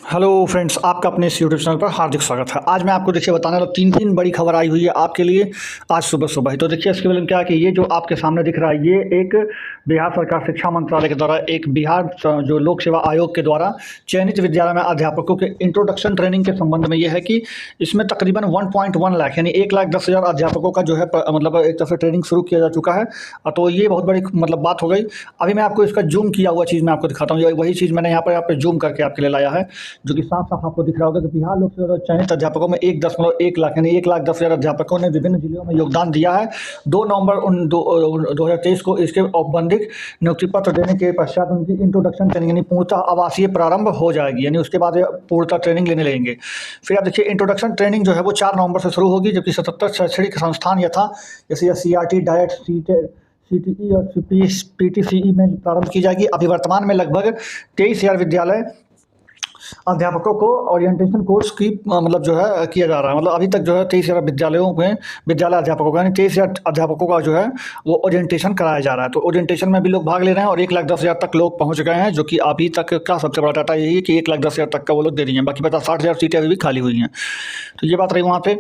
Hello friends, आपका अपने इस यूट्यूब चैनल पर हार्दिक स्वागत है। आज मैं आपको देखिए बताने वाला तीन बड़ी खबर आई हुई है आपके लिए आज सुबह सुबह ही। तो देखिए इसके बारे में क्या है कि ये जो आपके सामने दिख रहा है ये एक बिहार सरकार शिक्षा मंत्रालय के द्वारा एक बिहार जो लोक सेवा आयोग के द्वारा चयनित विद्यालय में अध्यापकों के इंट्रोडक्शन ट्रेनिंग के संबंध में ये है कि इसमें तकरीबन 1.1 लाख यानी 1,10,000 अध्यापकों का जो है मतलब एक तरह से ट्रेनिंग शुरू किया जा चुका है। तो ये बहुत बड़ी मतलब बात हो गई। अभी मैं आपको इसका जूम किया हुआ चीज़ मैं आपको दिखाता हूँ। वही चीज़ मैंने यहाँ पे जूम करके आपके लिए लाया है, जो कि साफ साफ आपको दिख रहा होगा कि बिहार लोक सेवा चयनित अध्यापकों में 1.1 लाख यानी 1,10,000 अध्यापकों ने विभिन्न जिलों में योगदान दिया है। 2 नवंबर 2023 को इसके औपबंधिक नियुक्ति पत्र देने के पश्चात उनकी इंट्रोडक्शन ट्रेनिंग यानी पूर्णतः आवासीय प्रारंभ हो जाएगी, यानी उसके बाद पूर्णतः ट्रेनिंग लेने लगेंगे। फिर आप देखिए इंट्रोडक्शन ट्रेनिंग जो है वो 4 नवंबर से शुरू होगी, जबकि 77 शैक्षणिक संस्थान यथा जैसे CRT, डायट, CTE और PTCE में प्रारंभ की जाएगी। अभी वर्तमान में लगभग 23,000 विद्यालय अध्यापकों को ओरिएंटेशन कोर्स की मतलब जो है किया जा रहा है। मतलब अभी तक जो है 23,000 विद्यालयों में विद्यालय अध्यापकों का यानी 23,000 अध्यापकों का जो है वो ओरिएंटेशन कराया जा रहा है। तो ओरिएंटेशन में भी लोग भाग ले रहे हैं और 1,10,000 तक लोग पहुंच गए हैं, जो कि अभी तक का सबसे बड़ा डाटा यही है कि 1,10,000 तक का वो लोग दे रही हैं। बाकी 50-60,000 सीटें अभी भी खाली हुई हैं। तो ये बात रही वहाँ पे।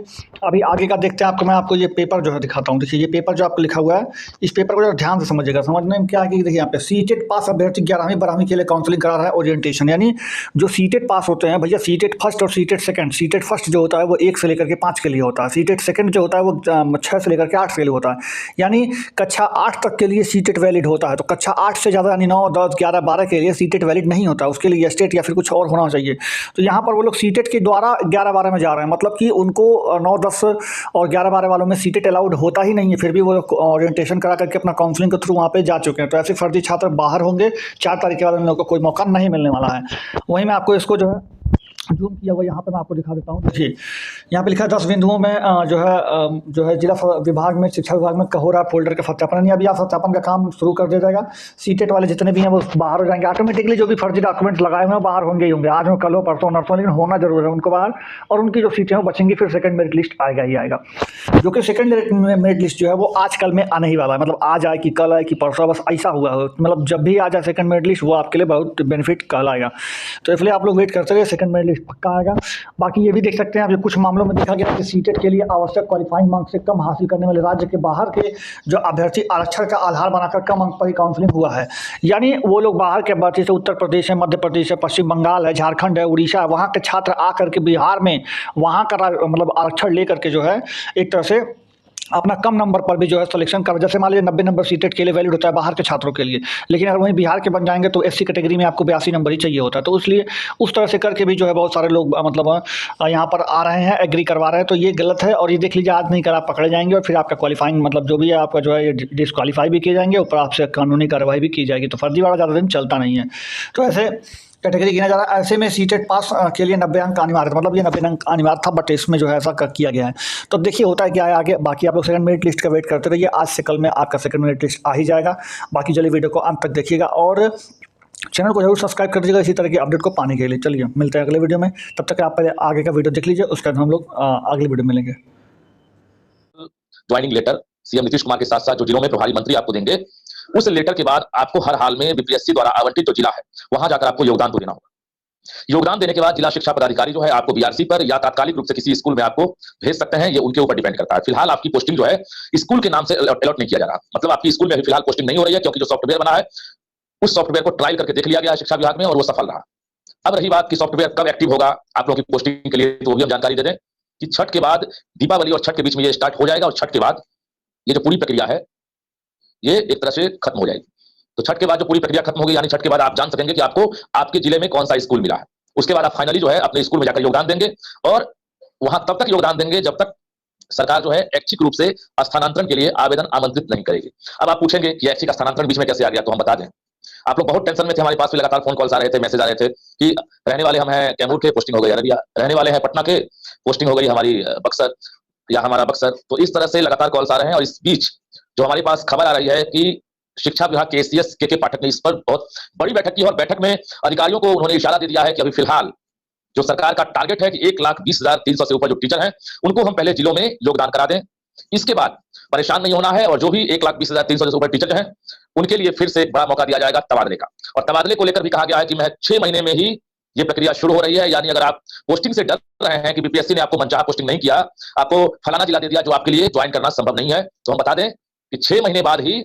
अभी आगे का देखते हैं, मैं आपको ये पेपर जो है दिखाता हूँ। देखिए ये पेपर जो आपको लिखा हुआ है, इस पेपर को जरा ध्यान से समझिएगा। समझने में क्या है कि देखिए यहाँ पे सीटेट पास अभ्यर्थी 11वीं 12वीं के लिए काउंसलिंग करा रहा है ओरिएंटेशन, यानी जो सीटेट पास होते हैं भैया, सीटेट फर्स्ट और सीटेट सेकंड। सीटेट फर्स्ट जो होता है वो 1 से लेकर के 5 के लिए होता है। सीटेट सेकंड जो होता है वो 6 से लेकर के 8 के लिए होता है, यानी कक्षा 8 तक के लिए सीटेट वैलिड होता है। तो कक्षा 8 से ज़्यादा यानी 9, 10, 11, 12 के लिए सीटेट वैलिड नहीं होता, उसके लिए स्टेट या फिर कुछ और होना चाहिए। तो यहाँ पर वो लोग सीटेट के द्वारा 11-12 में जा रहे हैं, मतलब कि उनको 9, 10 और 11-12 वालों में सीटेट अलाउड होता ही नहीं है, फिर भी वो ओरिएंटेशन करा करके अपना काउंसलिंग के थ्रू वहाँ पे जा चुके हैं। तो ऐसे फर्जी छात्र बाहर होंगे। 4 तारीख के बाद उन लोगों को कोई मौका नहीं मिलने वाला है। वहीं मैं आपको इसको जो है जूम किया हुआ यहाँ पे मैं आपको दिखा देता हूँ। देखिए यहाँ पे लिखा है 10 बिंदुओं में जो है जिला विभाग में शिक्षा विभाग में हो रहा फोल्डर का सत्यापन, यानी अभी आप सत्यापन का काम शुरू कर दिया जाएगा। सीटेट वाले जितने भी हैं वो बाहर हो जाएंगे ऑटोमेटिकली। जो भी फर्जी डॉक्यूमेंट लगाए हुए हैं बाहर होंगे ही होंगे, आज हो, कल हो, परसों, नरसों, लेकिन होना जरूर है उनको बाहर। और उनकी जो सीटें हैं वो बचेंगी। फिर सेकंड मेरिट लिस्ट आएगा ही आएगा, जो कि सेकंड मेरिट लिस्ट जो है वो आज कल में आने ही वाला है। मतलब आज आए कि कल आए कि परसों, बस ऐसा हुआ हो। मतलब जब भी आ जाए सेकंड मेरिट लिस्ट वो आपके लिए बहुत बेनिफिट कहलाएगा। तो इसलिए आप लोग वेट करते रहिए, सेकंड मेरिट लिस्ट पक्का आएगा। बाकी ये भी देख सकते हैं आप, कुछ मामलों में देखा गया कि सीटेट के लिए आवश्यक क्वालिफाइंग मार्क्स से कम हासिल करने वाले राज्य के बाहर के जो अभ्यर्थी आरक्षण का आधार बनाकर कम अंक पर ही काउंसलिंग हुआ है। यानी वो लोग बाहर के अभ्यर्थी से उत्तर प्रदेश है, मध्य प्रदेश है, पश्चिम बंगाल है, झारखंड है, उड़ीसा है, वहाँ के छात्र आकर के बिहार में वहाँ का मतलब आरक्षण लेकर के जो है एक तरह से अपना कम नंबर पर भी जो है सिलेक्शन कर, जैसे मान लीजिए 90 नंबर सीटेट के लिए वैलिड होता है बाहर के छात्रों के लिए, लेकिन अगर वहीं बिहार के बन जाएंगे तो SC कैटेगरी में आपको 82 नंबर ही चाहिए होता है। तो इसलिए उस तरह से करके भी जो है बहुत सारे लोग मतलब यहाँ पर आ रहे हैं, एग्री करवा रहे हैं। तो ये गलत है। और ये देख लीजिए, आज नहीं कर आप पकड़े जाएंगे और फिर आपका क्वालिफाइंग मतलब जो भी है आपका जो है डिस्क्वालीफाई भी किए जाएंगे, ऊपर आपसे कानूनी कार्रवाई भी की जाएगी। तो फर्जी वाला ज़्यादा दिन चलता नहीं है। तो ऐसे कैटेगरी गिना जा रहा है। ऐसे में सीटेट पास के लिए 90 अंक अनिवार्य था, मतलब ये 90 अंक अनिवार्य था, बट इसमें जो है ऐसा किया गया है। तो देखिए होता है क्या है आगे। बाकी आप लोग सेकंड मेरिट लिस्ट का वेट करते रहिए, आज से कल में आपका सेकंड मेरिट लिस्ट आ ही जाएगा। बाकी चलिए वीडियो को अंत तक देखिएगा और चैनल को जरूर सब्सक्राइब कर दीजिएगा इसी तरह की अपडेट को पाने के लिए। चलिए मिलते हैं अगले वीडियो में, तब तक आप पहले आगे का वीडियो देख लीजिए, उसके बाद हम लोग अगली वीडियो में मिलेंगे। Joining letter CM Nitish Kumar के साथ साथ जो जिलों में प्रभारी मंत्री आपको देंगे, उस लेटर के बाद आपको हर हाल में BPSC द्वारा आवंटित जो जिला है वहां जाकर आपको योगदान तो देना होगा। योगदान देने के बाद जिला शिक्षा पदाधिकारी जो है आपको BRC पर या तात्कालिक रूप से किसी स्कूल में आपको भेज सकते हैं, ये उनके ऊपर डिपेंड करता है। फिलहाल आपकी पोस्टिंग जो है स्कूल के नाम से अलॉट नहीं किया जा रहा, मतलब आपकी स्कूल में अभी फिलहाल पोस्टिंग नहीं हो रही है, क्योंकि जो सॉफ्टवेयर बना है उस सॉफ्टवेयर को ट्रायल करके देख लिया गया है शिक्षा विभाग में और वो सफल रहा। अब रही बात कि सॉफ्टवेयर कब एक्टिव होगा आप लोगों की पोस्टिंग के लिए, तो वो भी हम जानकारी दे दें कि छठ के बाद, दीपावली और छठ के बीच में ये स्टार्ट हो जाएगा और छठ के बाद ये जो पूरी प्रक्रिया है ये एक तरह से खत्म हो जाएगी। तो छठ के बाद जो पूरी प्रक्रिया खत्म होगी, यानी छठ के बाद आप जान सकेंगे कि आपको आपके जिले में कौन सा स्कूल मिला है। उसके बाद आप फाइनली जो है अपने स्कूल में जाकर योगदान देंगे और वहां तब तक योगदान देंगे जब तक सरकार जो है ऐच्छिक रूप से स्थानांतरण के लिए आवेदन आमंत्रित नहीं करेगी। अब आप पूछेंगे कि ऐच्छिक स्थानांतरण बीच में कैसे आ गया, तो हम बता दें। आप लोग बहुत टेंशन में थे, हमारे पास भी लगातार फोन कॉल्स आ रहे थे, मैसेज आ रहे थे कि रहने वाले हम हैं कैमूर के, पोस्टिंग हो गई अररिया, रहने वाले हैं पटना के, पोस्टिंग हो गई हमारी बक्सर या हमारा बक्सर। तो इस तरह से लगातार कॉल्स आ रहे हैं और इस बीच जो हमारे पास खबर आ रही है कि शिक्षा विभाग के ACS के पाठक ने इस पर बहुत बड़ी बैठक की और बैठक में अधिकारियों को उन्होंने इशारा दे दिया है कि अभी फिलहाल जो सरकार का टारगेट है कि 1,20,300 से ऊपर जो टीचर हैं उनको हम पहले जिलों में योगदान करा दें। इसके बाद परेशान नहीं होना है और जो भी 1,20,300 से ऊपर टीचर हैं उनके लिए फिर से एक बड़ा मौका दिया जाएगा तबादले का। और तबादले को लेकर भी कहा गया है कि मैं 6 महीने में ही ये प्रक्रिया शुरू हो रही है। यानी अगर आप पोस्टिंग से डर रहे हैं कि बीपीएससी ने आपको मनचाहा पोस्टिंग नहीं किया, आपको फलाना जिला दे दिया जो आपके लिए ज्वाइन करना संभव नहीं है, तो हम बता दें कि 6 महीने बाद ही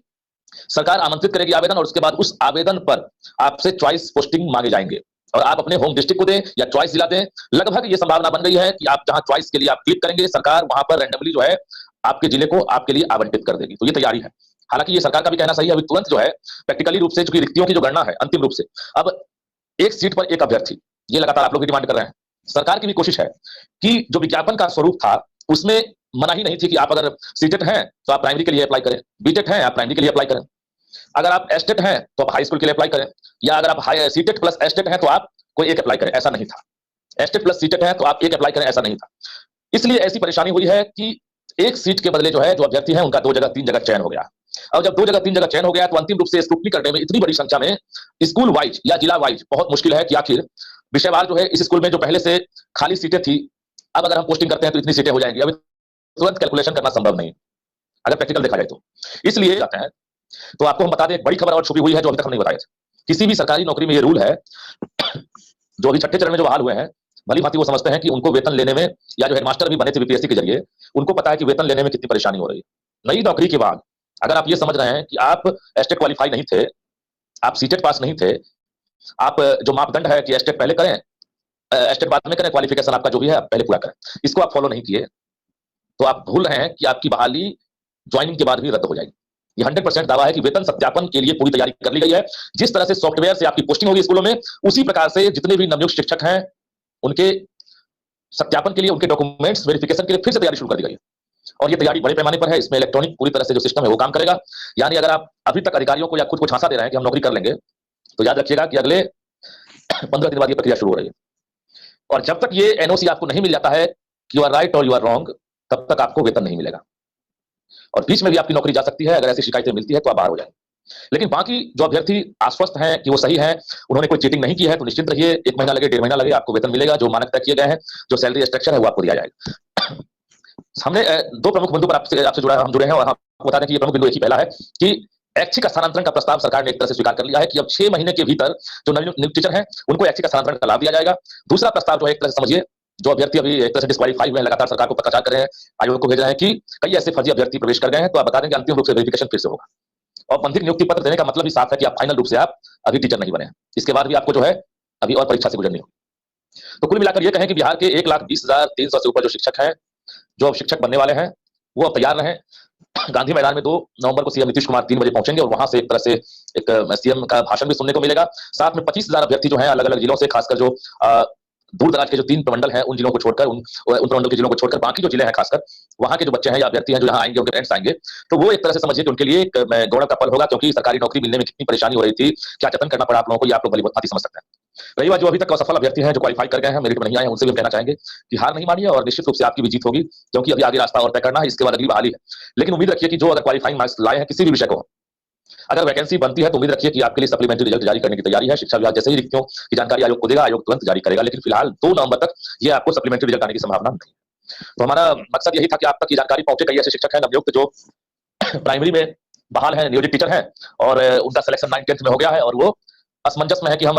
सरकार आमंत्रित करेगी आवेदन, और उसके बाद उस आवेदन पर आपसे चॉइस पोस्टिंग मांगे जाएंगे और आप अपने होम डिस्ट्रिक्ट को दें या चॉइस जिला दें। लगभग ये संभावना बन गई है कि आप जहां चॉइस के लिए आप क्लिक करेंगे, सरकार वहां पर रैंडमली जो है आपके जिले को आपके लिए आवंटित कर देगी। तो ये तैयारी है। हालांकि ये सरकार का भी कहना सही है, अभी तुरंत जो है प्रैक्टिकली रूप से चूंकि रिक्तियों की जो गणना है अंतिम रूप से, अब एक सीट पर एक अभ्यर्थी, ये लगातार आप लोग भी डिमांड कर रहे हैं। सरकार की भी कोशिश है कि जो विज्ञापन का स्वरूप था उसमें मनाही नहीं थी कि आप अगर सीटेट हैं तो आप प्राइमरी के लिए अप्लाई करें, बीटेट हैं आप प्राइमरी के लिए अप्लाई करें, अगर आप एस्टेट हैं तो आप हाई स्कूल के लिए अप्लाई करें, या अगर आप सीटेट प्लस एस्टेट हैं तो आप कोई एक अप्लाई करें, ऐसा नहीं था। एस्टेट प्लस सीटेट है तो आप एक अप्लाई करें, ऐसा नहीं था। इसलिए ऐसी परेशानी हुई है कि एक सीट के बदले जो है जो अभ्यर्थी हैं उनका 2 जगह 3 जगह चयन हो गया। और जब 2 जगह 3 जगह चयन हो गया तो अंतिम रूप से स्क्रूटनी करने में इतनी बड़ी संख्या में स्कूल वाइज या जिला वाइज बहुत मुश्किल है कि आखिर विषयवार जो है इस स्कूल में जो पहले से खाली सीटें थी, अब अगर हम पोस्टिंग करते हैं तो इतनी सीटें हो जाएंगी। अब तुरंत कैलकुलेशन करना संभव नहीं अगर प्रैक्टिकल देखा जाए तो। इसलिए जाते हैं तो आपको हम बता दें एक बड़ी खबर और छुपी हुई है जो अभी तक हम नहीं बताए थे। किसी भी सरकारी नौकरी में ये रूल है, जो अभी छठे चरण में जो बहाल हुए हैं, भली भांति वो समझते हैं कि उनको वेतन लेने में, या जो हेडमास्टर भी बने थे बीपीएससी के जरिए, उनको पता है कि वेतन लेने में कितनी परेशानी हो रही है। नई नौकरी के बाद अगर आप ये समझ रहे हैं कि आप एस्टेट क्वालिफाई नहीं थे, आप सीटेट पास नहीं थे, आप जो मापदंड है कि एस्टेट पहले करें एस्टेट बाद में करें, क्वालिफिकेशन आपका जो भी है आप पहले पूरा करें, इसको आप फॉलो नहीं किए तो आप भूल रहे हैं कि आपकी बहाली ज्वाइनिंग के बाद भी रद्द हो जाएगी। ये 100% दावा है कि वेतन सत्यापन के लिए पूरी तैयारी कर ली गई है। जिस तरह से सॉफ्टवेयर से आपकी पोस्टिंग होगी स्कूलों में, उसी प्रकार से जितने भी नवनियुक्त शिक्षक हैं उनके सत्यापन के लिए, उनके डॉक्यूमेंट्स वेरिफिकेशन के लिए फिर से तैयारी शुरू कर दी गई है। और ये तैयारी बड़े पैमाने पर है। इसमें इलेक्ट्रॉनिक पूरी तरह से जो सिस्टम है वो काम करेगा। यानी अगर आप अभी तक अधिकारियों को या खुद को झांसा दे रहे हैं कि हम नौकरी कर लेंगे, तो याद रखिएगा कि अगले 15 दिन बाद ये प्रक्रिया शुरू हो रही है। और जब तक ये एनओसी आपको नहीं मिल जाता है कि यू आर राइट और यू आर रॉन्ग, तब तक आपको वेतन नहीं मिलेगा और बीच में भी आपकी नौकरी जा सकती है। अगर ऐसी शिकायतें मिलती है तो आप बाहर हो जाएंगे। लेकिन बाकी जो अभ्यर्थी आश्वस्त हैं कि वो सही है, उन्होंने कोई चीटिंग नहीं की है, तो निश्चित रहिए 1 महीना लगे 1.5 महीना लगे, आपको वेतन मिलेगा। जो मानक तय किए गए हैं, जो सैलरी स्ट्रक्चर है वो आपको दिया जाएगा। हमने 2 प्रमुख बिंदु पर आपसे जुड़े हैं और आपको बता दें कि ये प्रमुख बिंदु एक ही पहला है कि ऐच्छिक स्थानांतरण का प्रस्ताव सरकार ने एक तरह से स्वीकार कर लिया है कि अब 6 महीने के भीतर जो नियुक्त टीचर हैं उनको ऐच्छिक स्थानांतरण का लाभ दिया जाएगा। दूसरा प्रस्ताव जो है एक तरह से समझिए, जो अभ्यर्थी अभी एक तरह से डिस्क्वालीफाई हुए हैं, लगातार सरकार को पत्राचार कर रहे हैं, आयोग को भेज रहे हैं कि कई ऐसे फर्जी अभ्यर्थी प्रवेश कर गए हैं, तो आप बता दें कि अंतिम रूप से वेरिफिकेशन फिर से होगा। औपबंधिक नियुक्ति पत्र देने का मतलब ही साफ है कि आप फाइनल रूप से आप अभी टीचर नहीं बने हैं। इसके बाद भी आपको जो है अभी और परीक्षा से गुजरनी होगी। तो कुल मिलाकर ये कहें कि बिहार के 1,20,300 से ऊपर जो शिक्षक हैं, जो अब शिक्षक बनने वाले हैं, वो अब तैयार रहें। गांधी मैदान में 2 नवंबर को सीएम नीतीश कुमार 3 बजे पहुंचेंगे और वहां से एक तरह से एक सीएम का भाषण भी सुनने को मिलेगा। साथ में 25,000 अभ्यर्थी जो हैं अलग अलग जिलों से, खासकर जो दूर दराज के जो 3 प्रमंडल हैं उन जिलों को छोड़कर, उन प्रमंडल के जिलों को छोड़कर बाकी जो जिले हैं खासकर वहां के जो बच्चे हैं या अभ्यर्थी हैं जो यहाँ आएंगे, उनके पेरेंट्स आएंगे, तो वो एक तरह से समझिए कि उनके लिए एक गौरव का पल होगा, क्योंकि सरकारी नौकरी मिलने में कितनी परेशानी हो रही थी, क्या जतन करना पड़ा आप लोगों को, ये आप लोग भली-भांति समझ सकते हैं। रही बात जो अभी तक असफल अभ्यर्थी हैं, जो क्वालिफाई कर गए हैं, मेरिट में नहीं आए हैं, उनसे भी हम कहना चाहेंगे कि हार नहीं मानिए और निश्चित रूप से आपकी भी जीत होगी, क्योंकि अभी आगे रास्ता और तय करना है, इसके बाद अगली बहाली है। लेकिन उम्मीद रखिए कि जो अगर क्वालिफाइंग मार्क्स लाए हैं किसी भी विषय को, अगर वैकेंसी बनती है तो उम्मीद रखिए कि आपके लिए सप्लीमेंट्री रिजल्ट जारी करने की तैयारी है। शिक्षा विभाग जैसे ही रिक्तियों की जानकारी आयोग को देगा, आयोग तुरंत जारी करेगा। लेकिन फिलहाल 2 नवंबर तक ये आपको सप्लीमेंट्री रिजल्ट आने की संभावना नहीं है। तो हमारा मकसद यही था कि आप तक ये जानकारी पहुंचे। कई ऐसे शिक्षक हैं नवनियुक्त जो प्राइमरी में बहाल है, नियोजित टीचर हैं और उनका सिलेक्शन 9th-10th में हो गया है और वो असमंजस में है कि हम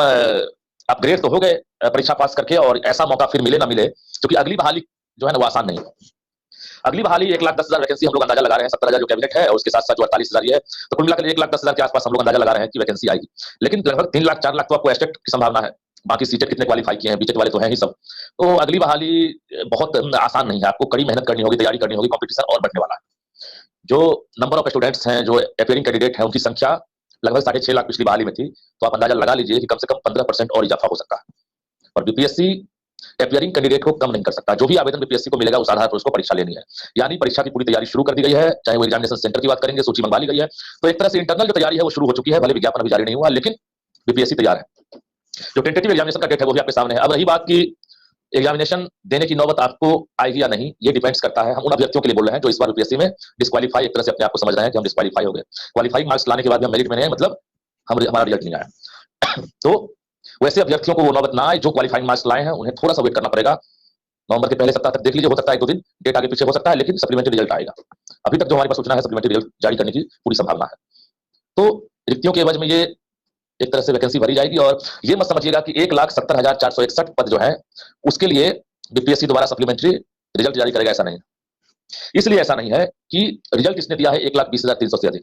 अपग्रेड तो हो गए परीक्षा पास करके और ऐसा मौका फिर मिले ना मिले, क्योंकि अगली बहाली जो है ना वो आसान नहीं है। अगली बहाली 1,10,000 वैकेंसी हम लोग अंदाजा लगा रहे हैं, 70,000 जो कैबिनेट है और उसके साथ साथ जो 48,000 है, तो कुल मिलाकर 1,10,000 के आसपास हम लोग अंदाजा लगा रहे हैं कि वैकेंसी आएगी। लेकिन लगभग 3 लाख 4 लाख तो आपको एस्टेट की संभावना है। बाकी सीटेट कितने क्वालिफाई किए हैं, बीटेट वाले तो हैं ही सब। तो अगली बहाली बहुत आसान नहीं है, आपको कड़ी मेहनत करनी होगी, तैयारी करनी होगी, कॉम्पिटिशन और बढ़ने वाला है। जो नंबर ऑफ स्टूडेंट्स हैं, जो अपियरिंग कैंडिडेट हैं, उनकी संख्या लगभग 6.5 लाख पिछली बहाली में थी, तो आप अंदाजा लगा लीजिए कि कम से कम 15% और इजाफा हो सकता है। और बीपीएससी अपियरिंग कैंडिडेट को कम नहीं कर सकता। जो भी आवेदन बीपीएससी को मिलेगा उस आधार पर उसको परीक्षा लेनी है। यानी परीक्षा की पूरी तैयारी शुरू कर दी गई है। चाहे वो एग्जामिनेशन सेंटर की बात करेंगे, सूची मंगवा ली गई है, तो एक तरह से इंटरनल जो तैयारी है वो शुरू हो चुकी है। भले विज्ञापन अभी जारी नहीं हुआ, लेकिन बीपीएससी तैयार है। जो टेंटेटिव एग्जामिनेशन का डेट है वो भी आपके सामने है। अब रही बात की एग्जामिनेशन देने की नौबत आपको आएगी या नहीं, ये डिपेंड्स करता है। हम उन अभ्यर्थियों के लिए बोल रहे हैं जो इस बार बीपीएससी में डिस्क्वालीफाई, एक तरह से अपने आप को समझ रहे हैं कि हम डिस्क्वालीफाई हो गए। क्वालिफाइंग मार्क्स लाने के बाद भी हम मेरिट में नहीं, मतलब हमारा रिजल्ट नहीं आया। तो वैसे अभ्यर्थियों को वो नौबत ना आए जो क्वालिफाइंग मार्क्स लाए हैं, उन्हें थोड़ा सा वेट करना पड़ेगा। नवंबर के पहले सप्ताह तक देख लीजिए, हो सकता है 1-2 दिन डेट आगे पीछे हो सकता है, लेकिन सप्लीमेंट्री रिजल्ट आएगा। अभी तक जो हमारे पास सूचना है, सप्लीमेंट्री रिजल्ट जारी करने की पूरी संभावना है। तो रिक्तियों के एवज में ये एक तरह से वैकेंसी भरी जाएगी। और ये मत समझिएगा कि 1,70,461 पद जो है उसके लिए बीपीएससी दोबारा सप्लीमेंट्री रिजल्ट जारी करेगा, ऐसा नहीं है। इसलिए ऐसा नहीं है कि रिजल्ट इसने दिया है 1,20,300 से अधिक,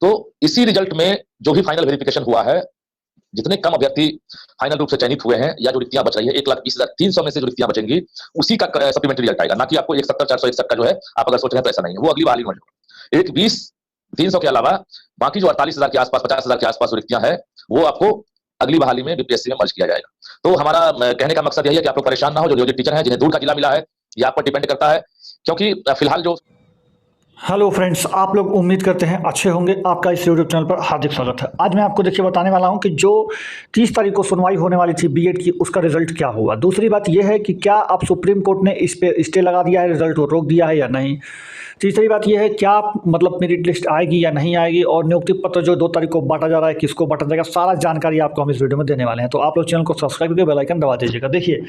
तो इसी रिजल्ट में जो भी फाइनल वेरिफिकेशन हुआ है, जितने कम अभ्यर्थी फाइनल रूप से चयनित हुए हैं या जो रिक्तियां बच रही है 1,20,300 में से जो रिक्तियां बचेंगी उसी का सप्लीमेंट्री रिजल्ट आएगा, ना कि आपको 1,70,461 का जो है आप अगर सोच रहे हैं तो ऐसा नहीं है, वो अगली बहाली में होगा। 1,20,300 के अलावा बाकी जो 48,000 के आसपास 50,000 के आसपास जो रिक्तियां है वो आपको अगली बहाली में बीपीएससी में मर्ज किया जाएगा। तो हमारा कहने का मकसद यही है कि आप लोग परेशान ना हो, जो नियोजित टीचर हैं जिन्हें दूर का जिला मिला है, ये आप पर डिपेंड करता है, क्योंकि फिलहाल जो हेलो फ्रेंड्स, आप लोग उम्मीद करते हैं अच्छे होंगे। आपका इस यूट्यूब चैनल पर हार्दिक स्वागत है। आज मैं आपको देखिए बताने वाला हूं कि जो 30 तारीख को सुनवाई होने वाली थी बीएड की, उसका रिजल्ट क्या हुआ। दूसरी बात यह है कि क्या अब सुप्रीम कोर्ट ने इस पे स्टे लगा दिया है, रिजल्ट को रोक दिया है या नहीं। तीसरी बात यह है क्या मतलब मेरिट लिस्ट आएगी या नहीं आएगी, और नियुक्ति पत्र जो 2 तारीख को बांटा जा रहा है किसको बांटा जाएगा, सारा जानकारी आपको हम इस वीडियो में देने वाले हैं। तो आप लोग चैनल को सब्सक्राइब करके बेल आइकन दबा दीजिएगा। देखिए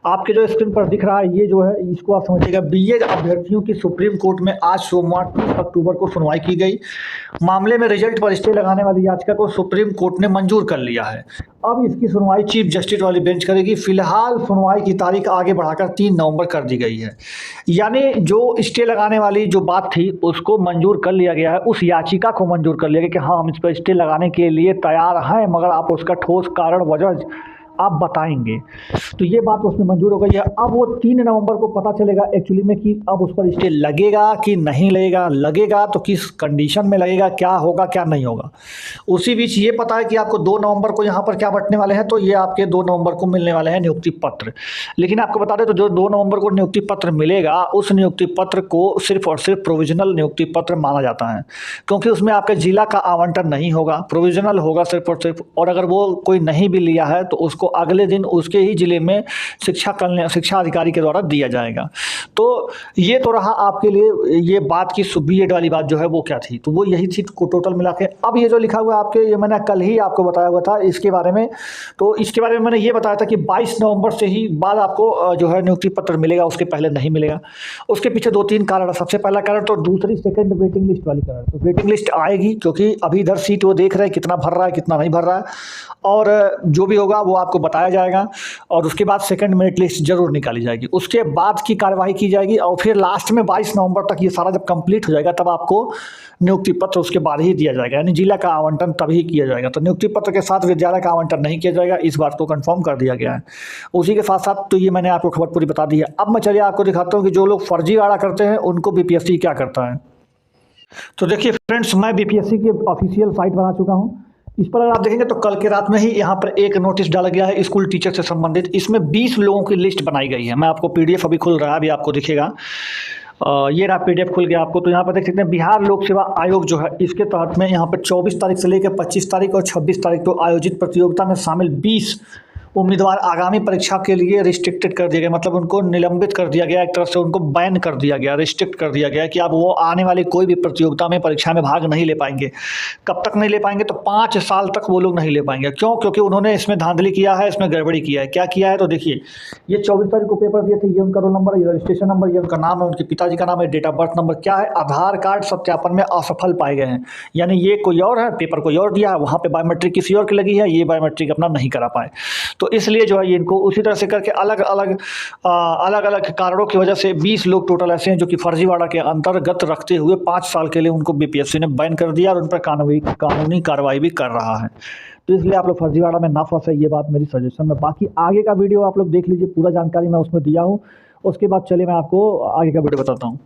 आपके जो स्क्रीन पर दिख रहा है ये जो है इसको आप समझिएगा, बीएड अभ्यर्थियों की सुप्रीम कोर्ट में आज सोमवार 30 अक्टूबर को सुनवाई की गई। मामले में रिजल्ट पर स्टे लगाने वाली याचिका को सुप्रीम कोर्ट ने मंजूर कर लिया है। अब इसकी सुनवाई चीफ जस्टिस वाली बेंच करेगी। फिलहाल सुनवाई की तारीख आगे बढ़ाकर 3 नवंबर कर दी गई है। यानी जो स्टे लगाने वाली जो बात थी उसको मंजूर कर लिया गया है, उस याचिका को मंजूर कर लिया गया कि हाँ हम इस पर स्टे लगाने के लिए तैयार हैं, मगर आप उसका ठोस कारण वजह आप बताएंगे। तो ये बात उसमें मंजूर हो गई है। अब वो 3 नवंबर को पता चलेगा एक्चुअली में कि अब उस पर स्टे लगेगा कि नहीं लगेगा, लगेगा तो किस कंडीशन में लगेगा, क्या होगा क्या नहीं होगा। उसी बीच ये पता है कि आपको 2 नवंबर को यहाँ पर क्या बंटने वाले हैं, तो ये आपके 2 नवंबर को मिलने वाले हैं नियुक्ति पत्र। लेकिन आपको बता दें तो जो 2 नवंबर को नियुक्ति पत्र मिलेगा उस नियुक्ति पत्र को सिर्फ और सिर्फ प्रोविजनल नियुक्ति पत्र माना जाता है, क्योंकि उसमें आपके जिला का आवंटन नहीं होगा, प्रोविजनल होगा सिर्फ और सिर्फ। और अगर वो कोई नहीं भी लिया है तो उसको अगले दिन उसके ही जिले में शिक्षा अधिकारी के द्वारा दिया जाएगा। तो ये तो रहा आपके लिए ये बात की बीएड वाली बात जो है वो क्या थी, तो वो यही थी टोटल मिला के। अब ये जो लिखा हुआ है आपके, ये मैंने कल ही आपको बताया हुआ था इसके बारे में। तो इसके बारे में मैंने ये बताया था कि 22 नवंबर से ही बाद आपको जो है नियुक्ति पत्र मिलेगा, उसके पहले नहीं मिलेगा। उसके पीछे 2-3 कारण है। सबसे पहला कारण तो दूसरी सेकंड वेटिंग लिस्ट वाली कारण, तो वेटिंग लिस्ट आएगी क्योंकि अभी इधर सीट वो देख रहे हैं कितना भर रहा है कितना नहीं भर रहा है, और जो भी होगा वो आपको बताया जाएगा। और उसके बाद सेकंड मेरिट लिस्ट जरूर निकाली जाएगी, उसके बाद की कार्यवाही की जाएगी। और फिर लास्ट में 22 नवंबर तक ये सारा जब कंप्लीट हो जाएगा तब आपको नियुक्ति पत्र उसके बाद ही दिया जाएगा, यानी जिला का आवंटन तभी किया जाएगा। तो नियुक्ति पत्र के साथ विद्यालय का आवंटन नहीं किया जाएगा, इस बात को कंफर्म कर दिया गया है। उसी के साथ साथ तो ये मैंने आपको खबर पूरी बता दी है। अब मैं चलिए आपको दिखाता हूँ कि जो लोग फर्जीवाड़ा करते हैं उनको बीपीएससी क्या करता है। तो देखिए फ्रेंड्स, मैं बीपीएससी की ऑफिशियल साइट बना चुका हूँ। इस पर अगर आप देखेंगे तो कल के रात में ही यहाँ पर एक नोटिस डाला गया है स्कूल टीचर से संबंधित। इसमें 20 लोगों की लिस्ट बनाई गई है। मैं आपको पीडीएफ अभी खुल रहा है, अभी आपको दिखेगा। ये रहा पीडीएफ खुल गया आपको। तो यहाँ पर देख सकते हैं बिहार लोक सेवा आयोग जो है इसके तहत में यहाँ पर 24 तारीख से लेकर 25 तारीख और 26 तारीख को आयोजित प्रतियोगिता में शामिल 20 उम्मीदवार आगामी परीक्षा के लिए रिस्ट्रिक्टेड कर दिया गया, मतलब उनको निलंबित कर दिया गया, एक तरह से उनको बैन कर दिया गया, रिस्ट्रिक्ट कर दिया गया कि अब वो आने वाली कोई भी प्रतियोगिता में परीक्षा में भाग नहीं ले पाएंगे। कब तक नहीं ले पाएंगे, तो 5 साल तक वो लोग नहीं ले पाएंगे। क्यों? क्योंकि उन्होंने इसमें धांधली किया है, इसमें गड़बड़ी किया है। क्या किया है तो देखिए, ये 24 तारीख को पेपर दिए थे, ये उनका रोल नंबर, ये रजिस्ट्रेशन नंबर, ये उनका नाम है, उनके पिताजी का नाम है, डेट ऑफ बर्थ नंबर क्या है, आधार कार्ड सत्यापन में असफल पाए गए हैं। यानी ये कोई और है, पेपर कोई और दिया है, वहाँ पे बायोमेट्रिक किसी और की लगी है, ये बायोमेट्रिक अपना नहीं करा पाए। तो इसलिए जो है ये इनको उसी तरह से करके अलग अलग कारणों की वजह से 20 लोग टोटल ऐसे हैं जो कि फर्जीवाड़ा के अंतर्गत रखते हुए 5 साल के लिए उनको बीपीएससी ने बैन कर दिया और उन पर कानूनी कार्रवाई भी कर रहा है। तो इसलिए आप लोग फर्जीवाड़ा में ना फंसे, ये बात मेरी सजेशन है। बाकी आगे का वीडियो आप लोग देख लीजिए, पूरा जानकारी मैं उसमें दिया हूँ। उसके बाद चलिए मैं आपको आगे का वीडियो बताता हूँ।